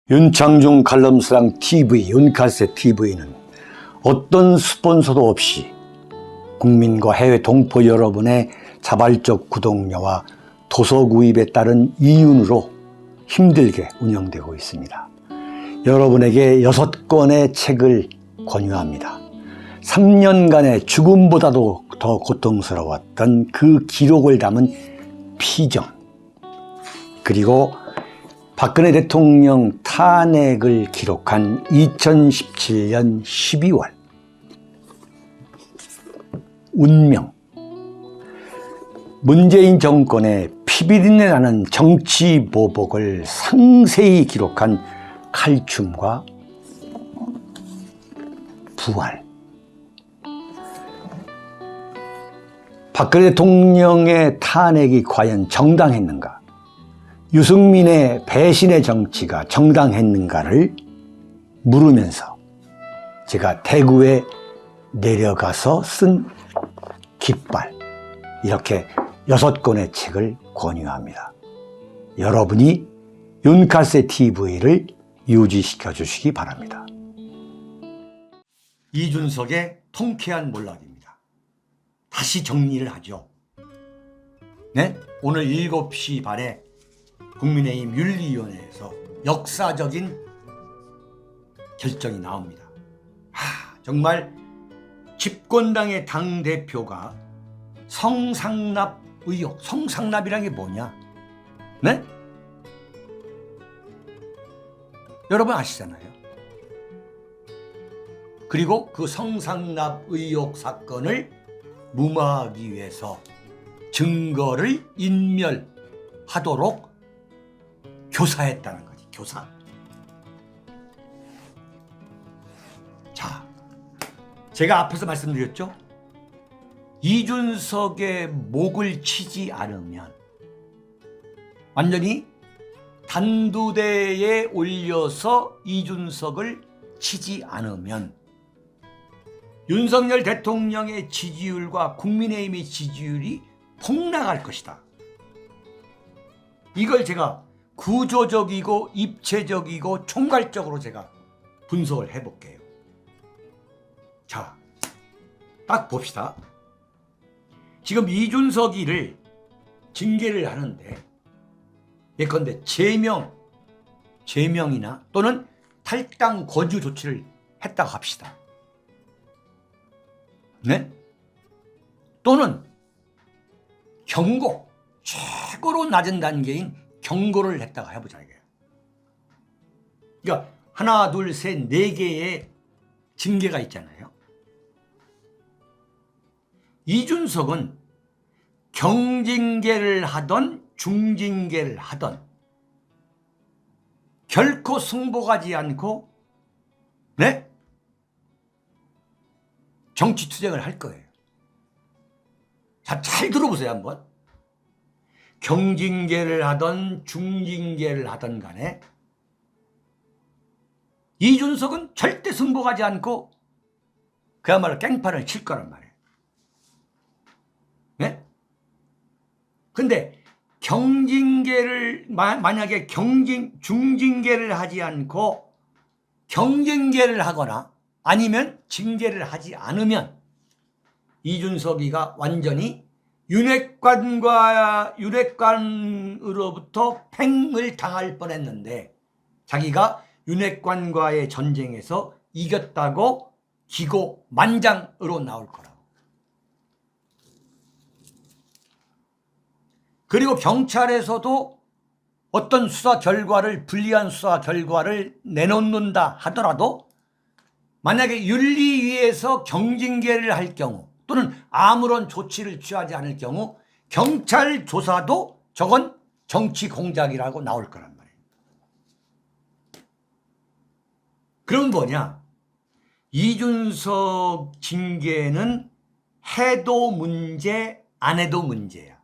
윤창중 칼럼스랑 TV, 윤칼세 TV는 어떤 스폰서도 없이 국민과 해외 동포 여러분의 자발적 구독료와 도서 구입에 따른 이윤으로 힘들게 운영되고 있습니다. 여러분에게 6권의 책을 권유합니다. 3년간의 죽음보다도 더 고통스러웠던 그 기록을 담은 피정, 그리고 박근혜 대통령 탄핵을 기록한 2017년 12월, 운명, 문재인 정권의 피비린내 나는 정치 보복을 상세히 기록한 칼춤과 부활, 박근혜 대통령의 탄핵이 과연 정당했는가, 유승민의 배신의 정치가 정당했는가를 물으면서 제가 대구에 내려가서 쓴 깃발, 이렇게 6권의 책을 권유합니다. 여러분이 윤칼세 TV를 유지시켜 주시기 바랍니다. 이준석의 통쾌한 몰락입니다. 다시 정리를 하죠. 네? 오늘 7시 반에 국민의힘 윤리위원회에서 역사적인 결정이 나옵니다. 정말 집권당의 당대표가 성상납 의혹, 성상납이란 게 뭐냐? 네? 여러분 아시잖아요. 그리고 그 성상납 의혹 사건을 무마하기 위해서 증거를 인멸하도록 교사했다는 거지, 교사. 자, 제가 앞에서 말씀드렸죠? 이준석의 목을 치지 않으면, 완전히 단두대에 올려서 이준석을 치지 않으면 윤석열 대통령의 지지율과 국민의힘의 지지율이 폭락할 것이다. 이걸 제가 구조적이고 입체적이고 총괄적으로 제가 분석을 해볼게요. 자, 딱 봅시다. 지금 이준석이를 징계를 하는데 예컨대 제명이나 또는 탈당 거주 조치를 했다고 합시다. 네? 또는 경고, 최고로 낮은 단계인 경고를 했다가 해보자 이게. 그러니까 하나, 둘, 셋, 4개의 징계가 있잖아요. 이준석은 경징계를 하던 중징계를 하던 결코 승복하지 않고 네? 정치투쟁을 할 거예요. 자, 잘 들어보세요 한번. 경징계를 하던 중징계를 하던 간에 이준석은 절대 승복하지 않고 그야말로 깽판을 칠 거란 말이에요. 네? 근데 경징계를 만약에 중징계를 하지 않고 경징계를 하거나 아니면 징계를 하지 않으면 이준석이가 완전히 윤핵관으로부터 팽을 당할 뻔했는데 자기가 윤핵관과의 전쟁에서 이겼다고 기고만장으로 나올 거라고. 그리고 경찰에서도 어떤 수사 결과를, 불리한 수사 결과를 내놓는다 하더라도 만약에 윤리위에서 경징계를 할 경우 또는 아무런 조치를 취하지 않을 경우 경찰 조사도 저건 정치 공작이라고 나올 거란 말이에요. 그럼 뭐냐? 이준석 징계는 해도 문제, 안 해도 문제야.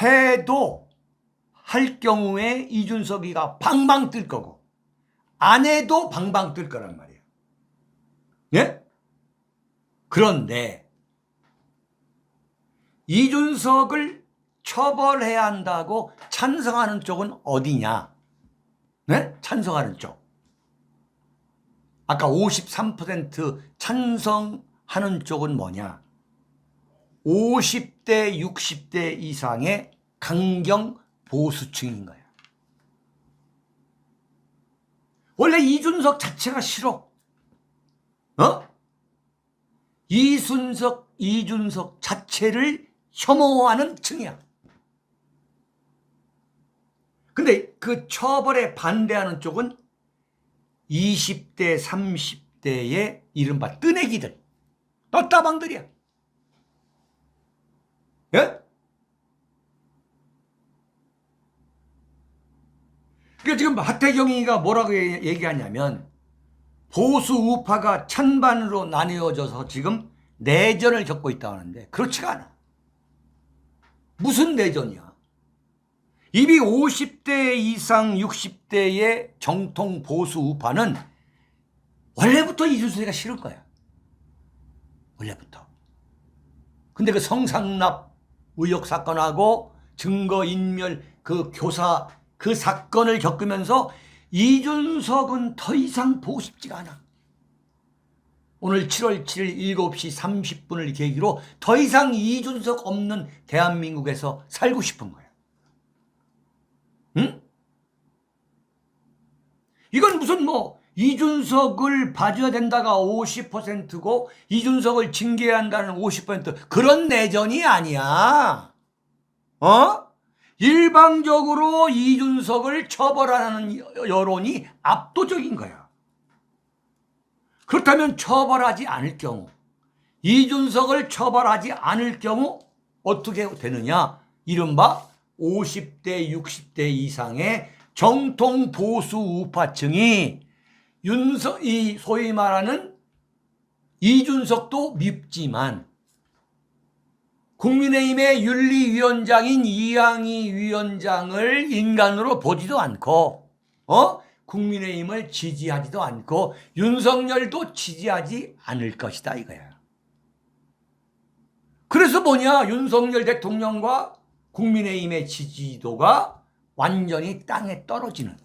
해도 할 경우에 이준석이가 방방 뜰 거고 안 해도 방방 뜰 거란 말이에요. 예? 그런데 이준석을 처벌해야 한다고 찬성하는 쪽은 어디냐? 네? 찬성하는 쪽. 아까 53% 찬성하는 쪽은 뭐냐? 50대, 60대 이상의 강경 보수층인 거야. 원래 이준석 자체가 싫어. 이준석 자체를 혐오하는 층이야. 근데 그 처벌에 반대하는 쪽은 20대, 30대의 이른바 뜨내기들, 떴다방들이야. 예? 그러니까 지금 하태경이가 뭐라고 얘기하냐면 보수 우파가 찬반으로 나뉘어져서 지금 내전을 겪고 있다고 하는데 그렇지가 않아. 무슨 내전이야? 이미 50대 이상 60대의 정통 보수 우파는 원래부터 이준석이가 싫을 거야. 원래부터. 근데 그 성상납 의혹 사건하고 증거인멸 그 교사 그 사건을 겪으면서 이준석은 더 이상 보고 싶지가 않아. 오늘 7월 7일 7시 30분을 계기로 더 이상 이준석 없는 대한민국에서 살고 싶은 거야. 응? 이건 무슨 이준석을 봐줘야 된다가 50%고 이준석을 징계해야 한다는 50% 그런 내전이 아니야. 일방적으로 이준석을 처벌하는 여론이 압도적인 거야. 그렇다면 처벌하지 않을 경우, 이준석을 처벌하지 않을 경우 어떻게 되느냐? 이른바 50대, 60대 이상의 정통 보수 우파층이 이 소위 말하는 이준석도 밉지만 국민의힘의 윤리위원장인 이항희 위원장을 인간으로 보지도 않고 국민의힘을 지지하지도 않고 윤석열도 지지하지 않을 것이다 이거야. 그래서 뭐냐? 윤석열 대통령과 국민의힘의 지지도가 완전히 땅에 떨어지는,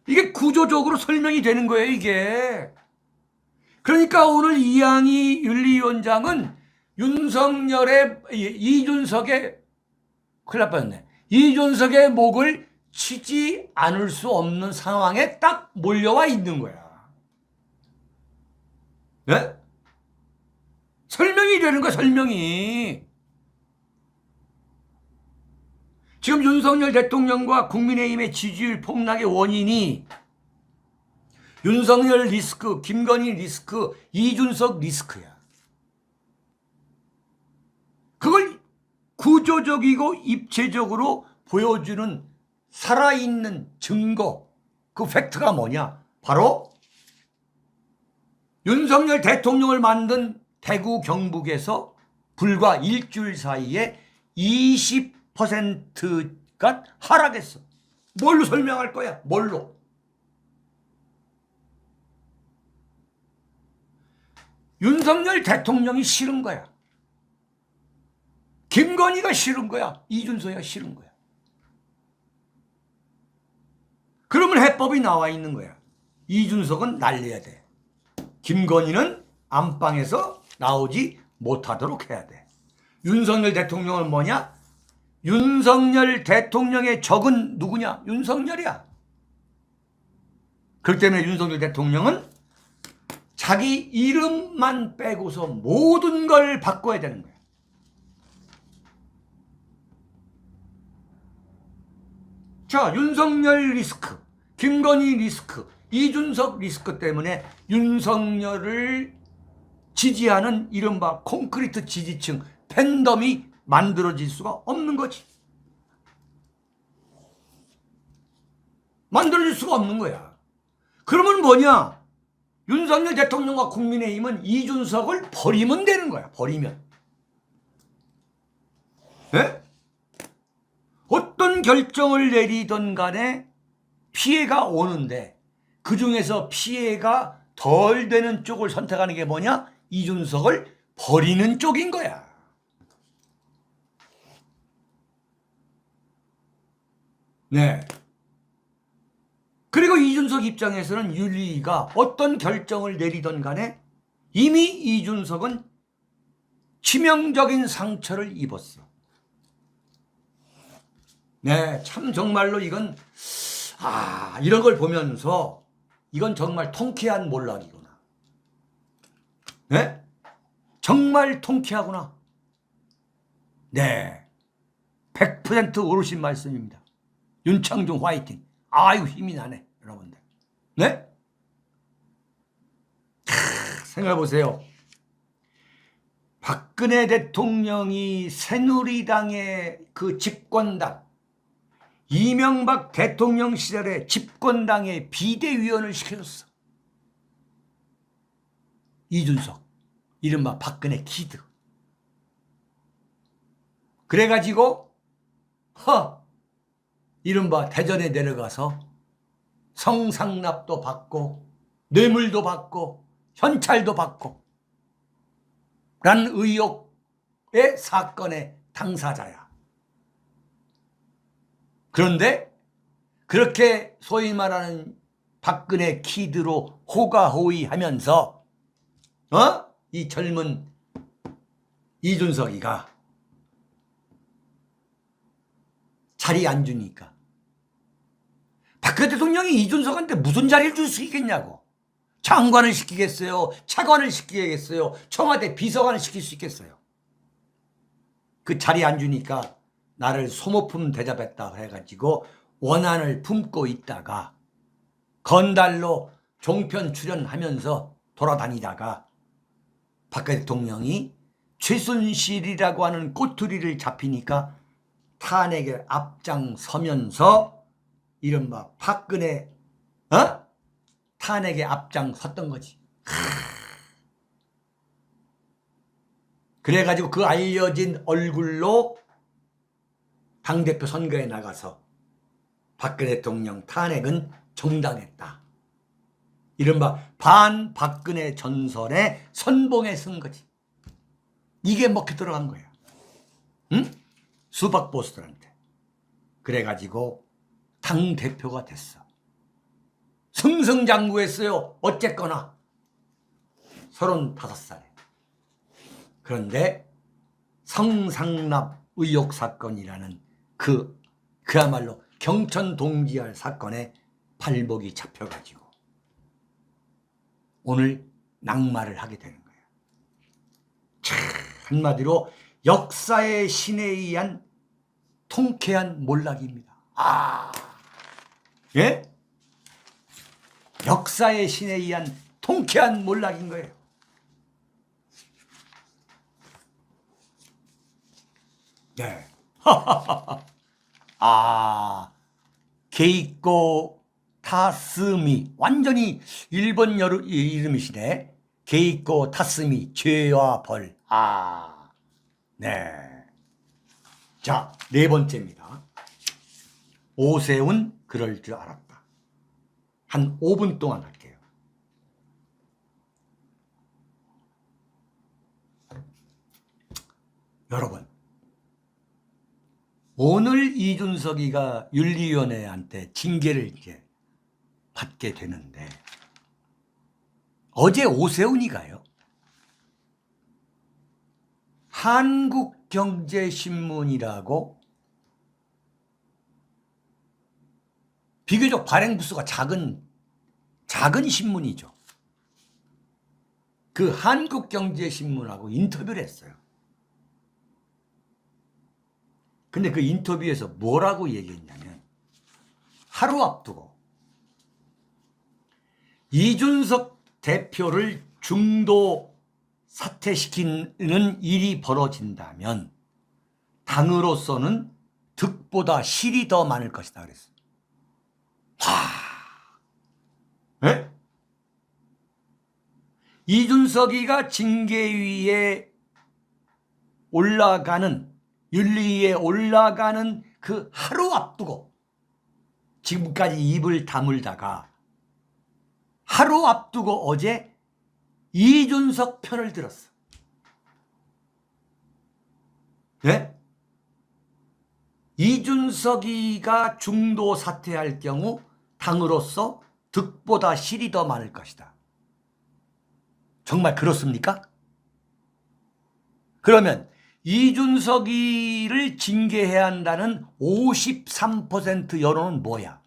이게 구조적으로 설명이 되는 거예요 이게. 그러니까 오늘 이항희 윤리위원장은 이준석의 큰일 날 뻔했네. 이준석의 목을 치지 않을 수 없는 상황에 딱 몰려와 있는 거야. 네? 설명이 되는 거야, 설명이. 지금 윤석열 대통령과 국민의힘의 지지율 폭락의 원인이 윤석열 리스크, 김건희 리스크, 이준석 리스크야. 그걸 구조적이고 입체적으로 보여주는 살아있는 증거, 그 팩트가 뭐냐? 바로 윤석열 대통령을 만든 대구 경북에서 불과 일주일 사이에 20%가 하락했어. 뭘로 설명할 거야? 뭘로? 윤석열 대통령이 싫은 거야. 김건희가 싫은 거야. 이준석이가 싫은 거야. 그러면 해법이 나와 있는 거야. 이준석은 날려야 돼. 김건희는 안방에서 나오지 못하도록 해야 돼. 윤석열 대통령은 뭐냐? 윤석열 대통령의 적은 누구냐? 윤석열이야. 그렇기 때문에 윤석열 대통령은 자기 이름만 빼고서 모든 걸 바꿔야 되는 거야. 자, 윤석열 리스크, 김건희 리스크, 이준석 리스크 때문에 윤석열을 지지하는 이른바 콘크리트 지지층, 팬덤이 만들어질 수가 없는 거지. 만들어질 수가 없는 거야. 그러면 뭐냐? 윤석열 대통령과 국민의힘은 이준석을 버리면 되는 거야. 버리면. 네? 어떤 결정을 내리던 간에 피해가 오는데 그중에서 피해가 덜 되는 쪽을 선택하는 게 뭐냐? 이준석을 버리는 쪽인 거야. 네. 그리고 이준석 입장에서는 윤리위가 어떤 결정을 내리던 간에 이미 이준석은 치명적인 상처를 입었어. 네, 참 정말로 이건 이런 걸 보면서 이건 정말 통쾌한 몰락이구나. 네? 정말 통쾌하구나. 네, 100% 옳으신 말씀입니다. 윤창중 화이팅. 아유 힘이 나네 여러분들. 네? 생각해보세요. 박근혜 대통령이 새누리당의 그 집권당, 이명박 대통령 시절에 집권당의 비대위원을 시켜줬어. 이준석, 이른바 박근혜 키드. 그래가지고 이른바 대전에 내려가서 성상납도 받고 뇌물도 받고 현찰도 받고 라는 의혹의 사건의 당사자야. 그런데 그렇게 소위 말하는 박근혜 키드로 호가호위하면서 이 젊은 이준석이가 자리 안 주니까 박근혜 대통령이 이준석한테 무슨 자리를 줄 수 있겠냐고. 장관을 시키겠어요? 차관을 시키겠어요? 청와대 비서관을 시킬 수 있겠어요? 그 자리 안 주니까 나를 소모품 대접했다 해가지고 원한을 품고 있다가 건달로 종편 출연하면서 돌아다니다가 박근혜 대통령이 최순실이라고 하는 꼬투리를 잡히니까 탄핵에 앞장서면서 이른바 박근혜 탄핵에 앞장섰던 거지. 그래가지고 그 알려진 얼굴로 당대표 선거에 나가서 박근혜 대통령 탄핵은 정당했다. 이른바 반박근혜 전선에 선봉에 쓴 거지. 이게 먹혀 들어간 거야. 응? 수박 보스들한테. 그래가지고 당대표가 됐어. 승승장구했어요. 어쨌거나 35살에. 그런데 성상납 의혹 사건이라는 그야말로 경천 동지할 사건에 발목이 잡혀가지고 오늘 낙마를 하게 되는 거야. 참 한마디로 역사의 신에 의한 통쾌한 몰락입니다. 예? 역사의 신에 의한 통쾌한 몰락인 거예요. 네. 게이코 타스미. 완전히 일본 이름이시네. 게이코 타스미. 죄와 벌. 네. 자, 네 번째입니다. 오세훈 그럴 줄 알았다. 한 5분 동안 할게요. 여러분, 오늘 이준석이가 윤리위원회한테 징계를 이제 받게 되는데 어제 오세훈이가요. 한국경제신문이라고 비교적 발행 부수가 작은 신문이죠. 그 한국경제신문하고 인터뷰를 했어요. 근데 그 인터뷰에서 뭐라고 얘기했냐면 하루 앞두고 이준석 대표를 중도 사퇴시키는 일이 벌어진다면 당으로서는 득보다 실이 더 많을 것이다 그랬어요. 네? 이준석이가 징계위에 올라가는 윤리위에 올라가는 그 하루 앞두고 지금까지 입을 다물다가 하루 앞두고 어제 이준석 편을 들었어. 네? 이준석이가 중도 사퇴할 경우 당으로서 득보다 실이 더 많을 것이다. 정말 그렇습니까? 그러면 이준석이를 징계해야 한다는 53% 여론은 뭐야?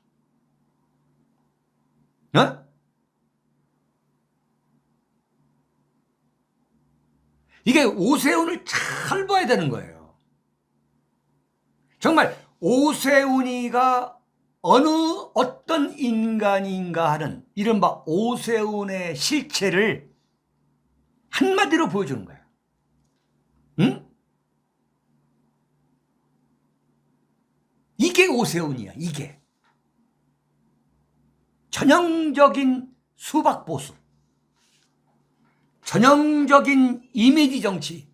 어? 이게 오세훈을 잘 봐야 되는 거예요. 정말 오세훈이가 어떤 인간인가 하는 이른바 오세훈의 실체를 한마디로 보여주는 거예요. 응? 이게 오세훈이야. 이게 전형적인 수박보수, 전형적인 이미지 정치.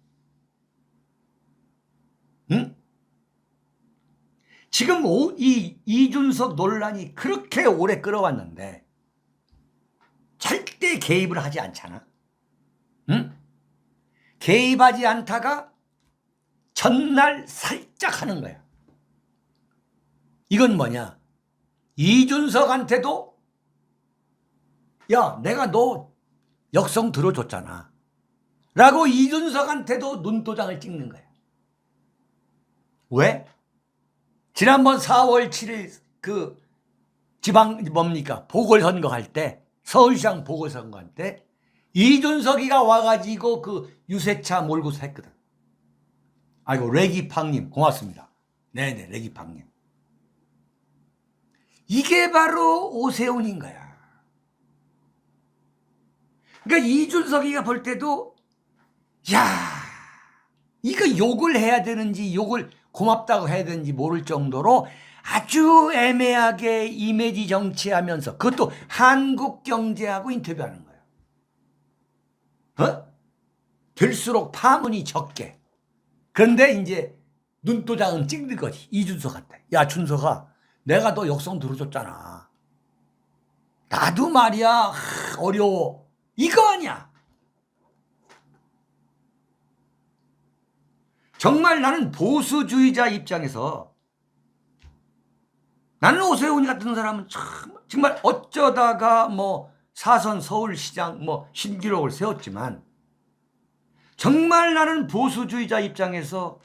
응? 지금 이 이준석 논란이 그렇게 오래 끌어왔는데 절대 개입을 하지 않잖아. 응? 개입하지 않다가 전날 살짝 하는 거야. 이건 뭐냐? 이준석한테도 야, 내가 너 역성 들어줬잖아 라고 이준석한테도 눈도장을 찍는 거야. 왜? 지난번 4월 7일 그 지방 뭡니까? 보궐선거 할 때, 서울시장 보궐선거 할 때 이준석이가 와가지고 그 유세차 몰고 했거든. 아이고, 레기팡님 고맙습니다. 네네, 레기팡님. 이게 바로 오세훈인 거야. 그러니까 이준석이가 볼 때도 야, 이거 욕을 해야 되는지 욕을 고맙다고 해야 되는지 모를 정도로 아주 애매하게 이미지 정치하면서 그것도 한국경제하고 인터뷰하는 거예요. 어? 될수록 파문이 적게. 그런데 이제 눈도장은 찍는 거지. 이준석한테. 야, 준석아, 내가 너 역성 들어줬잖아. 나도 말이야 어려워. 이거 아니야. 정말 나는 보수주의자 입장에서 나는 오세훈이 같은 사람은 정말 어쩌다가 뭐 사선 서울시장 뭐 신기록을 세웠지만 정말 나는 보수주의자 입장에서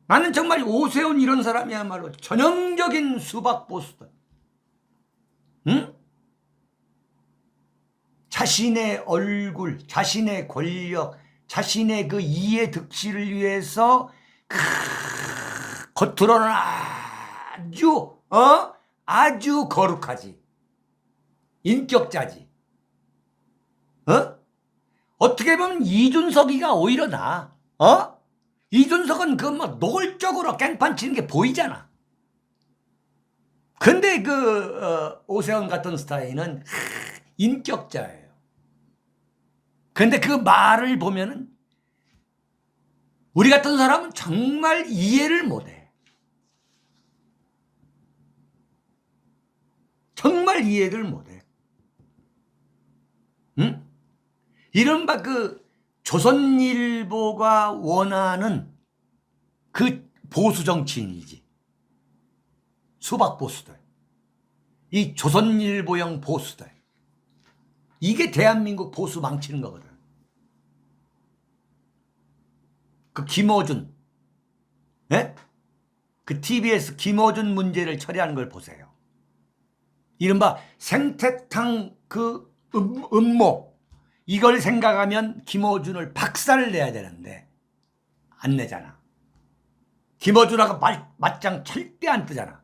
나는 정말 오세훈 이런 사람이야말로 전형적인 수박보수다. 응? 자신의 얼굴, 자신의 권력, 자신의 그 이해 득실을 위해서 겉으로는 아주 거룩하지. 인격자지. 어떻게 보면 이준석이가 오히려 나. 이준석은 그 뭐 노골적으로 깽판 치는 게 보이잖아. 근데 오세훈 같은 스타일은 인격자예요. 근데 그 말을 보면은 우리 같은 사람은 정말 이해를 못해. 정말 이해를 못해. 응? 이른바 그 조선일보가 원하는 그 보수 정치인이지. 수박보수들. 이 조선일보형 보수들. 이게 대한민국 보수 망치는 거거든. 그 김어준, 예? 그 TBS 김어준 문제를 처리하는 걸 보세요. 이른바 생태탕 그 음모, 이걸 생각하면 김어준을 박살을 내야 되는데 안 내잖아. 김어준하고 맞짱 절대 안 뜨잖아.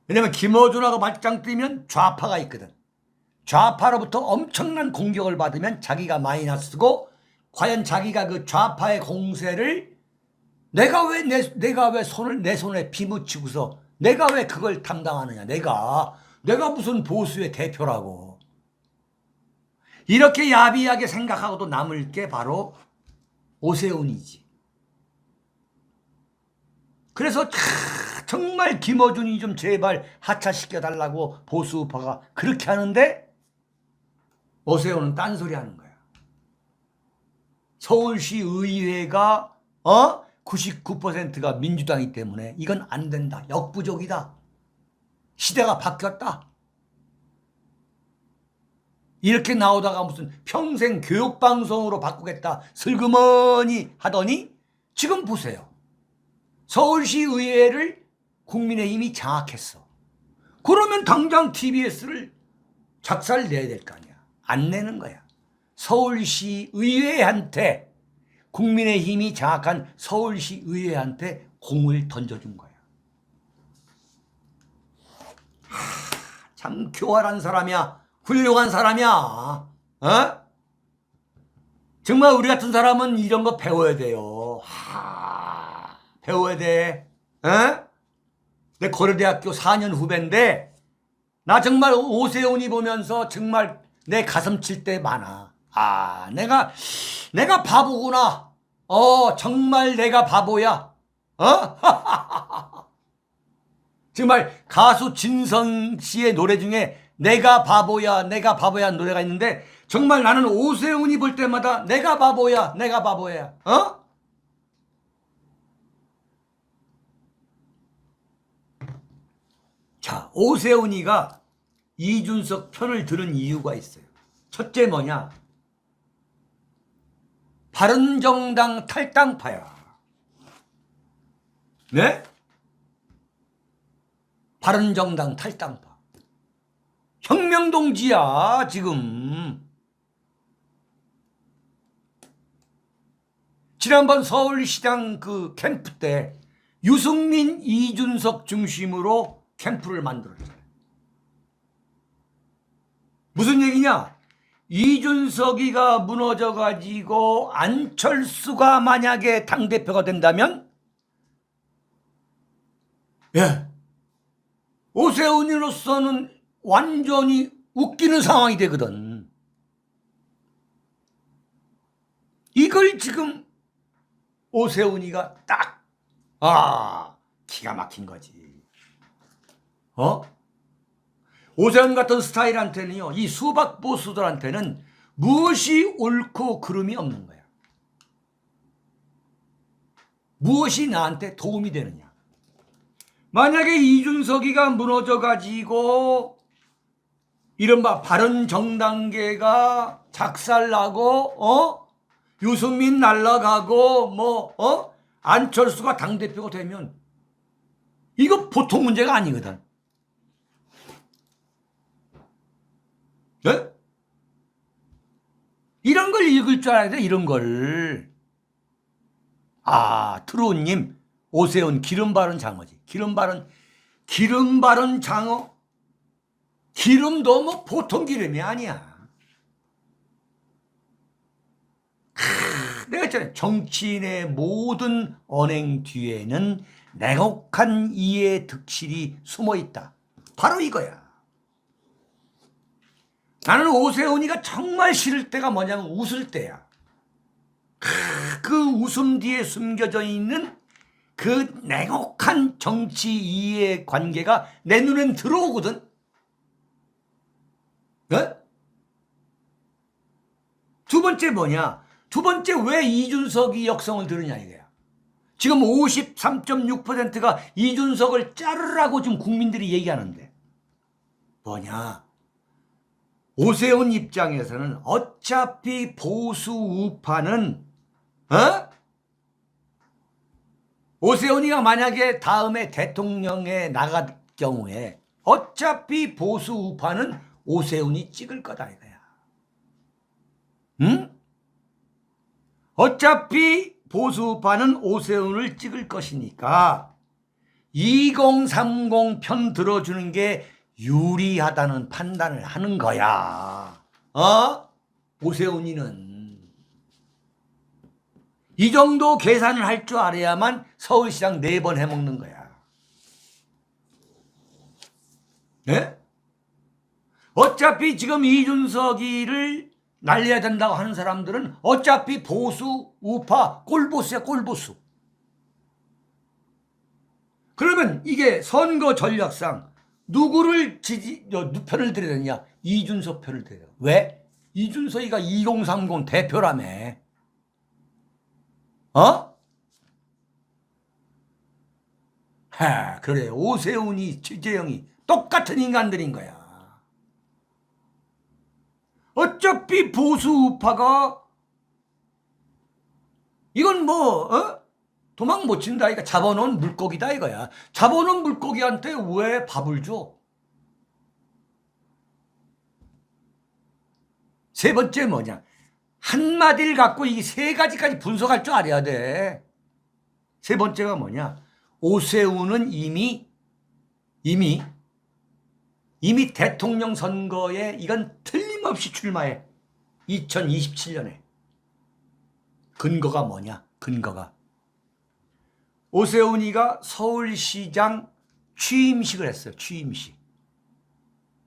왜냐면 김어준하고 맞짱 뜨면 좌파가 있거든. 좌파로부터 엄청난 공격을 받으면 자기가 마이너스고, 과연 자기가 그 좌파의 공세를 내가 왜 내 손에 피 묻히고서 내가 왜 그걸 담당하느냐. 내가 무슨 보수의 대표라고. 이렇게 야비하게 생각하고도 남을 게 바로 오세훈이지. 그래서 정말 김어준이 좀 제발 하차시켜달라고 보수우파가 그렇게 하는데 오세훈은 딴소리 하는 거야. 서울시 의회가 99%가 민주당이기 때문에 이건 안 된다. 역부족이다. 시대가 바뀌었다. 이렇게 나오다가 무슨 평생 교육방송으로 바꾸겠다 슬그머니 하더니 지금 보세요. 서울시 의회를 국민의힘이 장악했어. 그러면 당장 TBS를 작살 내야 될 거 아니야. 안 내는 거야. 서울시 의회한테, 국민의힘이 장악한 서울시 의회한테 공을 던져준 거야. 참 교활한 사람이야. 훌륭한 사람이야. 어? 정말 우리 같은 사람은 이런 거 배워야 돼요. 배워야 돼. 어? 내 고려대학교 4년 후배인데 나 정말 오세훈이 보면서 정말 내 가슴 칠 때 많아. 내가 바보구나. 정말 내가 바보야. 정말 가수 진성 씨의 노래 중에 내가 바보야 노래가 있는데 정말 나는 오세훈이 볼 때마다 내가 바보야. 자, 오세훈이가 이준석 편을 들은 이유가 있어요. 첫째 뭐냐? 바른정당 탈당파야. 네? 바른정당 탈당파. 혁명동지야 지금. 지난번 서울시장 그 캠프 때 유승민, 이준석 중심으로 캠프를 만들었잖아요. 무슨 얘기냐? 이준석이가 무너져가지고 안철수가 만약에 당대표가 된다면 오세훈이로서는 완전히 웃기는 상황이 되거든. 이걸 지금 오세훈이가 딱 기가 막힌 거지. 오세훈 같은 스타일한테는요, 이 수박 보수들한테는 무엇이 옳고 그름이 없는 거야. 무엇이 나한테 도움이 되느냐. 만약에 이준석이가 무너져가지고 이른바 바른정당계가 작살나고 유승민 날라가고 안철수가 당대표가 되면 이거 보통 문제가 아니거든. 네? 이런 걸 읽을 줄 알아야 돼. 이런 걸. 트루님, 오세훈 기름 바른 장어지. 기름 바른 장어. 기름도 뭐 보통 기름이 아니야. 내가 했잖아요. 정치인의 모든 언행 뒤에는 냉혹한 이해 득실이 숨어 있다. 바로 이거야. 나는 오세훈이가 정말 싫을 때가 뭐냐면 웃을 때야. 그 웃음 뒤에 숨겨져 있는 그 냉혹한 정치 이해 관계가 내 눈엔 들어오거든. 네? 두 번째 뭐냐? 두 번째 왜 이준석이 역성을 들으냐 이거야. 지금 53.6%가 이준석을 자르라고 지금 국민들이 얘기하는데 뭐냐? 오세훈 입장에서는 어차피 보수 우파는 오세훈이가 만약에 다음에 대통령에 나갈 경우에 어차피 보수 우파는 오세훈이 찍을 거다 이거야. 응? 어차피 보수 우파는 오세훈을 찍을 것이니까 2030 편 들어주는 게 유리하다는 판단을 하는 거야. 오세훈이는. 이 정도 계산을 할 줄 알아야만 서울시장 4번 해먹는 거야. 네? 어차피 지금 이준석이를 날려야 된다고 하는 사람들은 어차피 보수, 우파, 꼴보수야, 꼴보수. 그러면 이게 선거 전략상 누구를 편을 들여야 되냐? 이준석 편을 들여야 돼. 왜? 이준석이가 2030 대표라며. 그래. 오세훈이, 최재형이 똑같은 인간들인 거야. 어차피 보수 우파가 이건 도망 못 친다. 이거 잡아놓은 물고기다 이거야. 잡아놓은 물고기한테 왜 밥을 줘? 세 번째 뭐냐? 한마디를 갖고 이 세 가지까지 분석할 줄 알아야 돼. 세 번째가 뭐냐? 오세훈은 이미 대통령 선거에 이건 틀림없이 출마해. 2027년에. 근거가 뭐냐? 근거가. 오세훈이가 서울시장 취임식을 했어요. 취임식.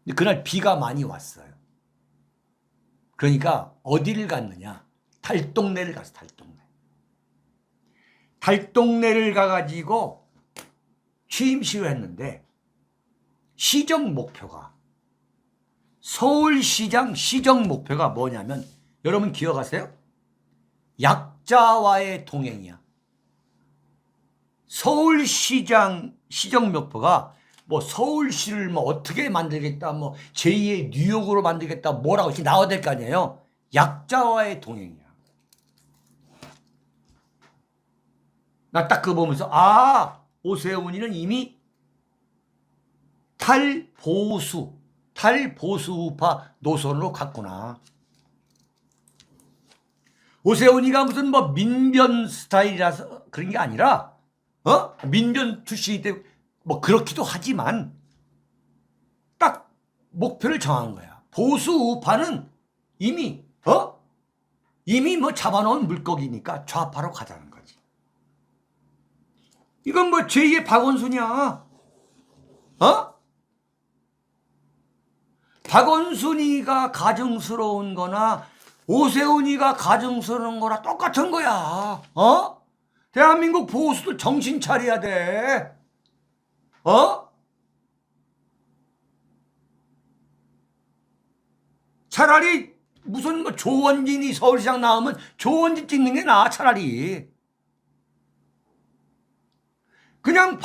근데 그날 비가 많이 왔어요. 그러니까 어디를 갔느냐? 달동네를 갔어. 달동네를 가가지고 취임식을 했는데 시정 목표가 서울시장 시정 목표가 뭐냐면 여러분 기억하세요? 약자와의 동행이야. 서울시장 시정 목표가 서울시를 어떻게 만들겠다, 제2의 뉴욕으로 만들겠다, 뭐라고 이렇게 나와야 될 거 아니에요? 약자와의 동행이야. 나 딱 그거 보면서 오세훈이는 이미 탈보수우파 노선으로 갔구나. 오세훈이가 무슨 민변 스타일이라서 그런 게 아니라 민변 출신이 때문에 그렇기도 하지만 딱 목표를 정한 거야. 보수우파는 이미 잡아놓은 물고기니까 좌파로 가자는 거지. 이건 제2의 박원순이야. 박원순이가 가증스러운 거나 오세훈이가 가증스러운 거나 똑같은 거야. 대한민국 보수도 정신 차려야 돼. 차라리 무슨 조원진이 서울시장 나오면 조원진 찍는 게 나아. 차라리 그냥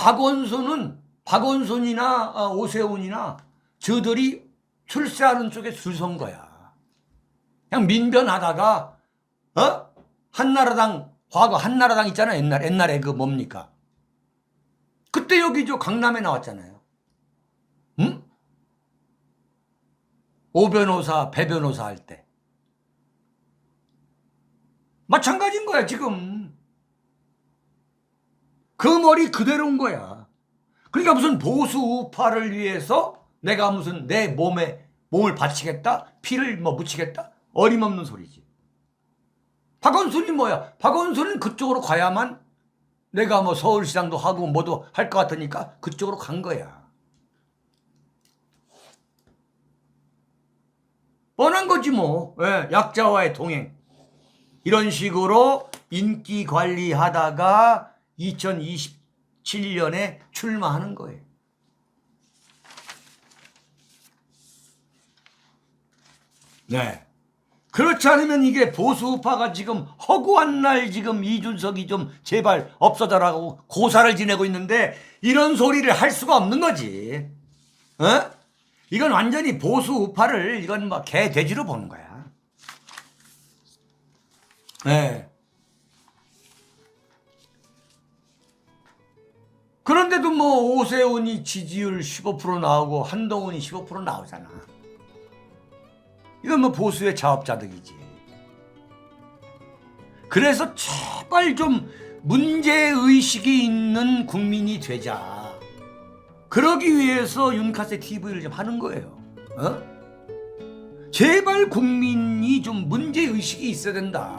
박원순이나 오세훈이나 저들이 출세하는 쪽에 줄 선 거야. 그냥 민변하다가 한나라당, 과거 한나라당 있잖아요. 옛날에 뭡니까? 그때 여기 강남에 나왔잖아요. 응? 오 변호사, 배 변호사 할 때. 마찬가지인 거야, 지금. 그 머리 그대로인 거야. 그러니까 무슨 보수 우파를 위해서 내가 무슨 내 몸을 바치겠다? 피를 묻히겠다? 어림없는 소리지. 박원순이 뭐야? 박원순은 그쪽으로 가야만 내가 서울시장도 하고 뭐도 할 것 같으니까 그쪽으로 간 거야. 뻔한 거지 뭐. 약자와의 동행. 이런 식으로 인기 관리하다가 2027년에 출마하는 거예요. 네. 그렇지 않으면 이게 보수우파가 지금 허구한 날 지금 이준석이 좀 제발 없어져라고 고사를 지내고 있는데 이런 소리를 할 수가 없는 거지. 이건 완전히 보수우파를 이건 개돼지로 보는 거야. 네. 그런데도 오세훈이 지지율 15% 나오고 한동훈이 15% 나오잖아. 이건 보수의 자업자득이지. 그래서 제발 좀 문제의식이 있는 국민이 되자. 그러기 위해서 윤카세 TV를 좀 하는 거예요. 제발 국민이 좀 문제의식이 있어야 된다.